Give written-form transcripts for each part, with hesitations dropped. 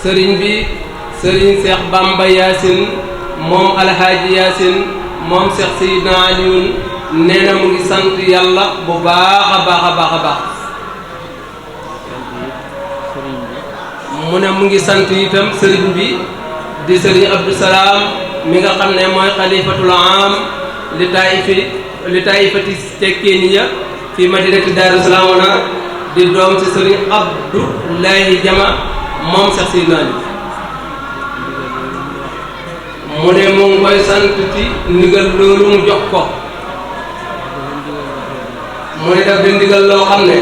sëriñ bi sëriñ Cheikh Bamba Yacine moom alhaaji Yacine moom Cheikh Seydina Alioune nee na mu ngi sant yàlla bu baax a baax a baax a baax mu ne mu ngi sant itam sëriñ bi di sëriñ Abdou Salaam mi nga xam ne mooy xalifatul am li taifati Cekkeniya fi madinati Daaru Salaam di doom ci sëriñ Abdoulaye Jama moom sax si naani mu ne mu ngi koy sant ci ndigal loolu mu jox ko mu ne daf di ndigal loo xam ne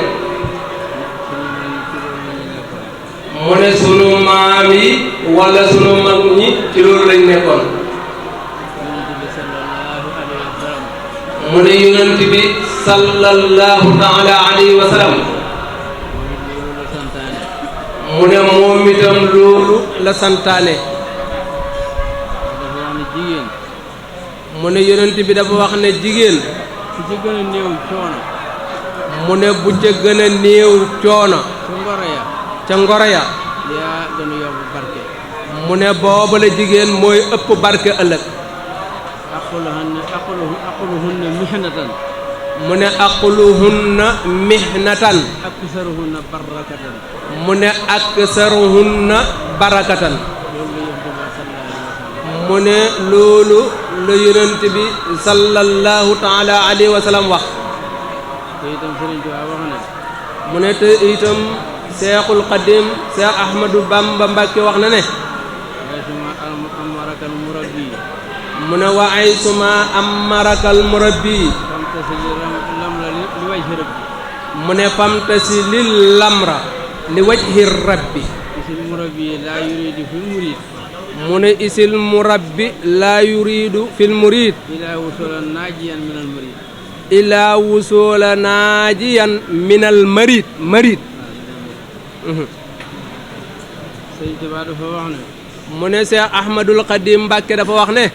mu ne sunu maam yi wala sunu mag ñi ci loolu lañ nekkoon mu ne yonent bi sallallahu taala alayhi wa sallam mu ne moom itam loolu la santaane mu ne yonent bi dafa wax ne jigéen ku ci gën a néew coono mu ne bu ca gën a néew coono ca ngoro ya ca ngoro ya yaa gën a yomb barke mu ne booba la jigéen mooy ëpp barke ëllëg aqluhunna mihnatan mu ne aqluhunna mihnatan aksaruhunna barakatan mu ne aksaruhunna barakatan mu ne loolu la yonent bi sallallahu taala alayhi wa sallam wax te itam Sëriñ Tuubaa wax na mu ne te itam Seexul Xadim Seex Ahmadu Bamba Mbàkke wax na ne mu ne wa ay suma amarakal murabbi mu ne famtasi lil lamra li wajhi rabbi mu ne isil murabbi laa yuridu fil murid ilaa wusula naajiyan minal marid Sëriñ Tuubaa dafa wax ne mu ne Seex Ahmadul Xadim Mbàkke dafa wax ne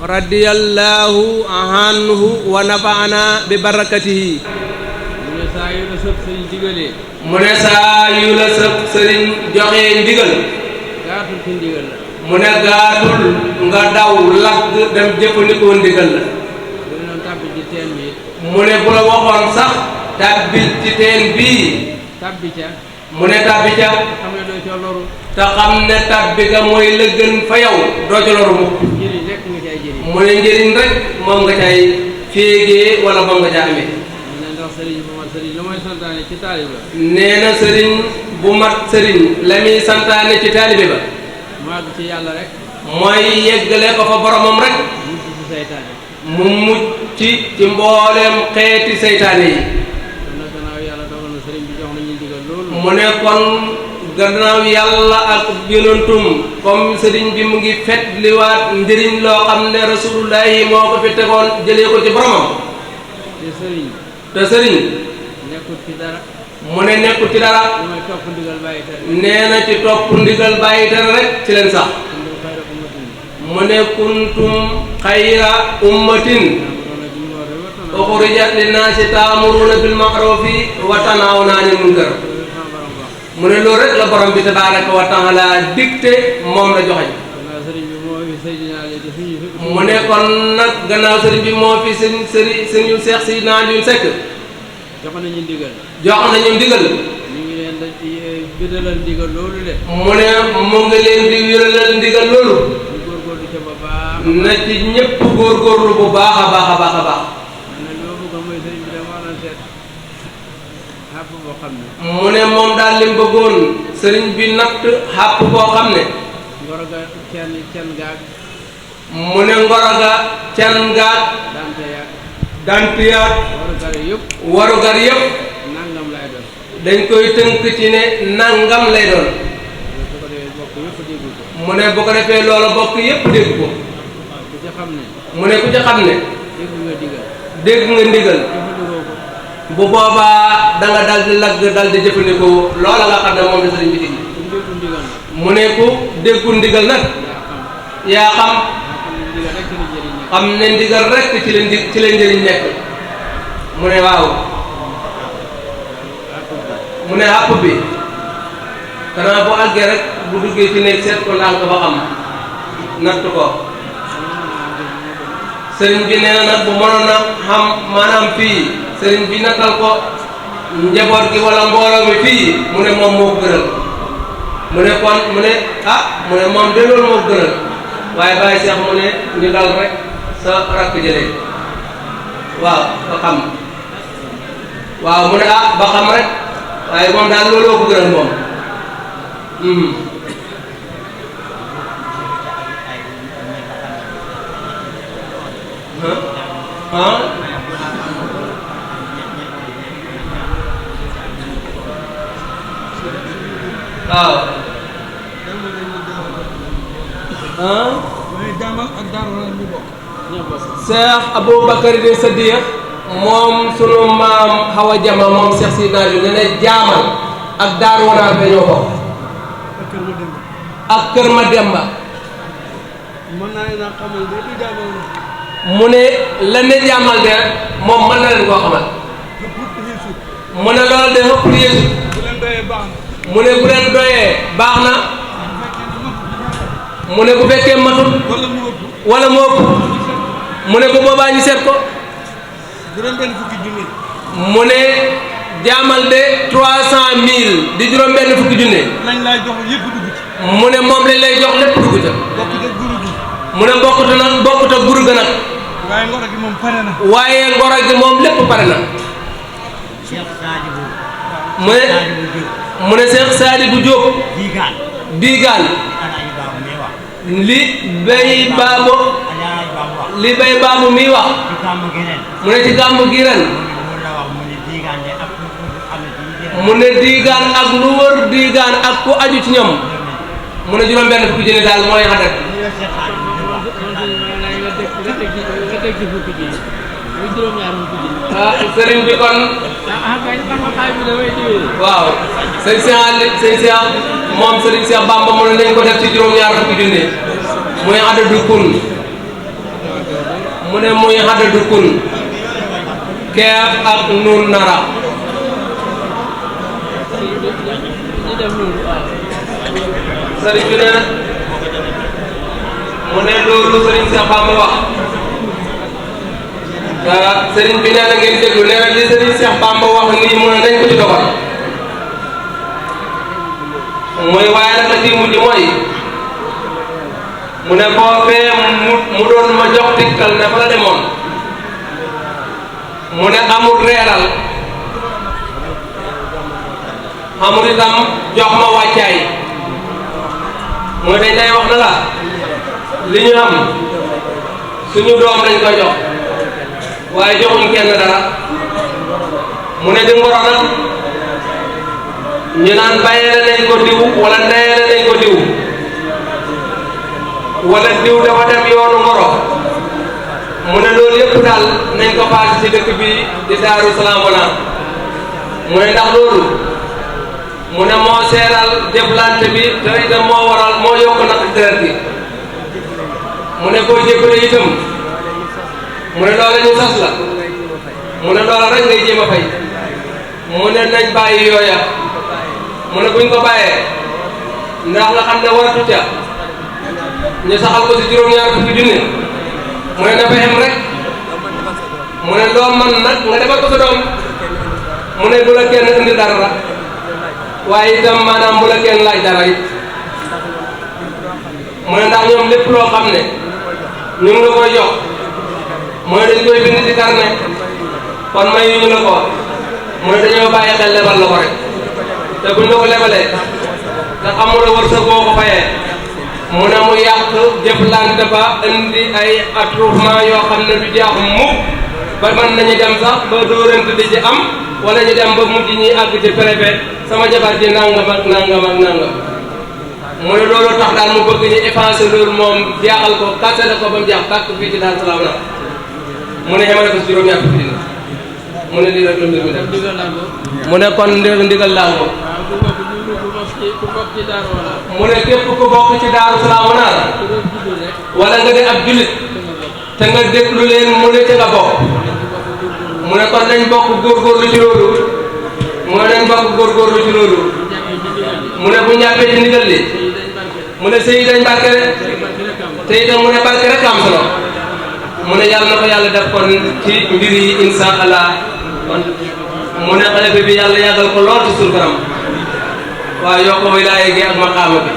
radiyallahu anhu wa nafaana bi barakatihi mu ne saa yu la sëb sëriñ digalee mu ne saa yu la sëb sëriñ joxee ndigal gaatul ci ndigal la mu ne gaatul nga daw lagg dem jëfandikoo ndigal la mu ne bu la waxoon sax tàbbil ci teen bii tàbbi ca mu ne tàbbi ca xam ne doo ca loru te xam ne tàbbi ga mooy la gën fa yow doo ca loru mukk njëriñ rek nga cay jëriñ mu ne njëriñ rek moom nga cay féegee wala moom nga ca amee ne ndax sëriñ bu mat sëriñ la mooy santaane ci taalibe ba nee na sëriñ bu mat sëriñ la muy santaane ci taalibe ba mu àgg ci yàlla rek mooy yeggale ko fa boromam rek mucc ci seytaane mu mucc ci mbooleem xeeti seytaane yi mu ne kon gannaaw yàlla ak yonentum comme sëriñ bi mu ngi fet liwaat njëriñ loo xam ne rasulullahi moo ko fi tegoon jëlee ko ci boromam te sëriñ nekkul ci dara mu ne nekkul ci dara mooy topp ndigal bàyyi tere nee na ci topp ndigal bàyyi tere rek ci leen sax mu ne kuntum xayra ummatin uxrijat linnaasi ta'muruna bil ma'rufi wa tanhawna 'anil munkar mu ne loolu rek la borom bi tabaaraka wa taala dicté moom la joxañ mu ne kon nag gannaaw sëriñ bi moo fi sëriñ Seex Seydina Alioune Seck jox nañu ndigal ñu ngi leen di bidalal ndigal loolu de mu ne mu ngi leen di wéralal ndigal loolu na ci ñépp góorgóorlu bu baax a baax a baax a baax mu ne moom daal lim bëggoon sëriñ bi natt xàpp boo xam ne ngoro ga can gaag mu ne ngoro ga can gaag dant yaag warugar yëpp nangam lay doon dañ koy tënk ci ne nangam lay doon mu ne bu ko defee loola bokk yëpp dégg ko mu ne ku ci xam ne dégg nga ndigal bu boobaa da nga dal di lagg dal di jëfandikoo loola nga xam ne moom la sëriñ bi dig mu ne ku déggu ndigal nag yaa xam ne ndigal rek ci la njëriñ nekk mu ne waaw mu ne àpp bi xanaa bu àggee rek bu duggee ci néeg seet ko laal ko ba xam natt ko sëriñ bi nee na nag bu mënoon a xam maanaam fii sëriñ bi nattal ko njaboot gi wala mbooloo mi fii mu ne moom moo ko gënal mu ne kon mu ne mu ne moom de loolu moo ko gënal waaye Baye Cheikh mu ne ñu dal rek sa rakk jëlee waaw ba xam waaw mu ne ba xam rek waaye moom daal looloo ko gënal moom waaw Cheikh Aboubacar de Sadiq moom sunu maam Hawa Jama moom Cheikh Sidna Ali ne ne jaamal ak Daaru Wanaar dañoo bokk ak Kër Mademba mu ne la ne jaamal de moom mën na leen koo xamal mu ne loolu de ëpp yéesu mu ne bu leen doyee baax na mu ne bu fekkee matul wala mu ëpp mu ne bu boobaa ñu seet ko mu ne jaamal de 300,000 di juróom benn fukki junne lañ lay jox yëpp dugg ci mu ne moom lañ lay jox lépp dugg ca mu ne bokkut ak guru ga nag waaye ngoro gi moom pare na waaye ngoro gi moom lépp pare na mu ne Cheikh Sadibou Diop diigaan li bay baabu mi wax mu ne ci gàmmu gi ren mu ne diigaan ak lu wër diigaan ak ku aju ci ñoom mu ne juróom benn fukki junni daal mooy xadat sëriñ bi kon waaw sëriñ Cheikh moom sëriñ Cheikh Bamba mu ne nañ ko def ci juróom-ñaar fukki junni muy adadu kun mu ne muy adadu kun keef ak nun nara sëriñ bi ne mu ne loolu sëriñ Cheikh Bamba wax sëriñ bi nee na ngeen déglu nee na li sëriñ Cheikh Bamba wax nii mu ne nañ ko ci dogal mooy waaye nag la ci mujj mooy mu ne foofee mu doon ma jox tikkal ne fa la demoon mu ne amul reeral amul itam jox ma wàccaay mooy dañ lay wax na la li ñu am suñu doom lañ ko jox waaye joxuñ kenn dara mu ne di ngoro nag ñu naan bàyyee nañ ko diw wala ndeyee nañ ko diw wala diw dafa dem yoonu ngoro mu ne loolu yëpp daal nañ ko paase ci dëkk bi di Daaru Salaam Wanaar mu ne ndax loolu mu ne moo seeral jëflante bi te itam moo waral moo yokk nag deret bi mu ne koo jébbale itam mu ne loola ñu sas la mu ne loola rek ngay jéem a fay mu ne nañ bàyyi yooya mu ne buñ ko bàyyee ndax nga xam ne waratu ca ñu saxal ko ci juróom-ñaar fukki junni mu ne dafa xem rek mu ne loo man nag nga defal ko sa doom mu ne bu la kenn indi dara waaye itam maanaam bu la kenn laaj dara it mu ne ndax ñoom lépp loo xam ne ñu ngi la koy jox mooy dañ koy bind ci carnet kon may ñu la ko mu ne dañoo bàyyi xel lebal la ko rek te buñ la ko lebalee te xamula wërsëg boo ko fayee mu ne mu yàq jëflante ba indi ay attroupement yoo xam ne du jeex mukk ba mën nañu dem sax ba dóorante di ci am wala ñu dem ba mujj ñi àgg ci préfet sama jabar ji nangam ak nangam ak nangam mu ne loolu tax daal mu bëgg ñu effacer loolu moom jeexal ko kase la ko ba mu jeex tàkk fii ci Daaru Salaam la mu ne xamale ko si juróom-ñaar fukki dina mu ne lii rek la mbir mi def mu ne kon ndigal laa ko mu ne képp ku bokk ci Daaru Salaam Wanaar wala nga de ab jullit te nga déglu leen mu ne ci nga bokk mu ne kon nañ bokk góorgóorlu ci loolu mu ne nañ bokk góorgóorlu ci loolu mu ne bu ñu jàppee ci ndigal li sëy dañ barke mu ne sëy dañ barke rek sëy barke rek am te itam mu ne barke rek am solo mu ne yàlla na ko yàlla def kon ci mbir yi insha allah mu ne xalifa bi yàlla yàggal ko lool ci suñu kanam waaw yokk ko wilaaya gi ak maqaama bi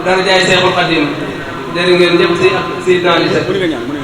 dara jaay Seexul Xadim jërë ngeen ñëpp si ak si naa li